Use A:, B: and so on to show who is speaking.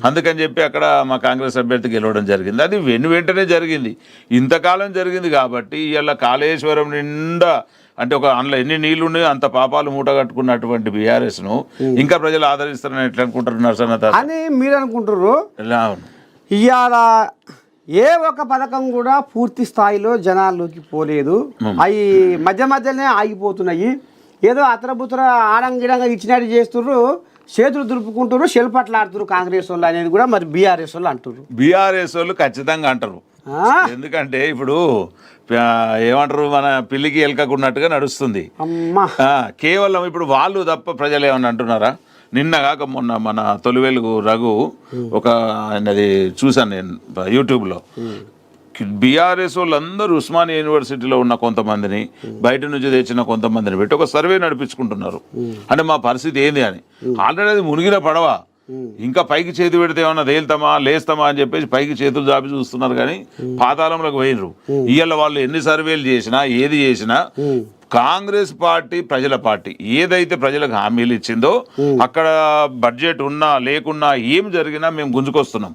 A: అందుకని చెప్పి అక్కడ మా కాంగ్రెస్ అభ్యర్థి గెలవడం జరిగింది. అది వెంటనే జరిగింది, ఇంతకాలం జరిగింది. కాబట్టి ఇలా కాళేశ్వరం నిండా అంటే ఒక అందులో ఎన్ని నీళ్లు ఉన్నాయో అంత పాపాలు మూట కట్టుకున్నటువంటి బీఆర్ఎస్ను ఇంకా ప్రజలు ఆదరిస్తారని ఎట్లా అనుకుంటారు
B: అని మీరు అనుకుంటారు.
A: అవును,
B: ఇవాళ ఏ ఒక్క పథకం కూడా పూర్తి స్థాయిలో జనాల్లోకి పోలేదు. అవి మధ్యలోనే ఆగిపోతున్నాయి. ఏదో అతరబుతర ఆడంగిడంగా ఇచ్చినట్టు చేస్తుర్రు, చేతులు దులుపుకుంటారు, షెల్పట్లాడుతున్నారు కాంగ్రెస్ వాళ్ళు అనేది కూడా మరి బీఆర్ఎస్ వాళ్ళు అంటారు.
A: బీఆర్ఎస్ వాళ్ళు ఖచ్చితంగా అంటారు. ఎందుకంటే ఇప్పుడు ఏమంటారు, మన పిల్లికి ఎలకకున్నట్టుగా నడుస్తుంది. కేవలం ఇప్పుడు వాళ్ళు తప్ప ప్రజలు ఏమన్నా అంటున్నారా? నిన్న కాక మొన్న మన తొలివెలుగు రఘు ఒక ఆయనది చూశాను నేను యూట్యూబ్లో. బీఆర్ఎస్ వాళ్ళందరూ ఉస్మానియా యూనివర్సిటీలో ఉన్న కొంతమందిని, బయట నుంచి తెచ్చిన కొంతమందిని పెట్టి ఒక సర్వే నడిపించుకుంటున్నారు. అంటే మా పరిస్థితి ఏంది అని. ఆల్రెడీ అది మునిగిన పడవ, ఇంకా పైకి చేతి పెడితే ఏమన్నా తేలుతామా లేస్తామా అని చెప్పేసి పైకి చేతులు జాపి చూస్తున్నారు, కానీ పాతాళంలోకి పోయినరు. ఇవాళ వాళ్ళు ఎన్ని సర్వేలు చేసినా ఏది చేసినా కాంగ్రెస్ పార్టీ ప్రజల పార్టీ. ఏదైతే ప్రజలకు హామీలు ఇచ్చిందో అక్కడ బడ్జెట్ ఉన్నా లేకున్నా ఏం జరిగినా మేము గుంజుకొస్తున్నాం.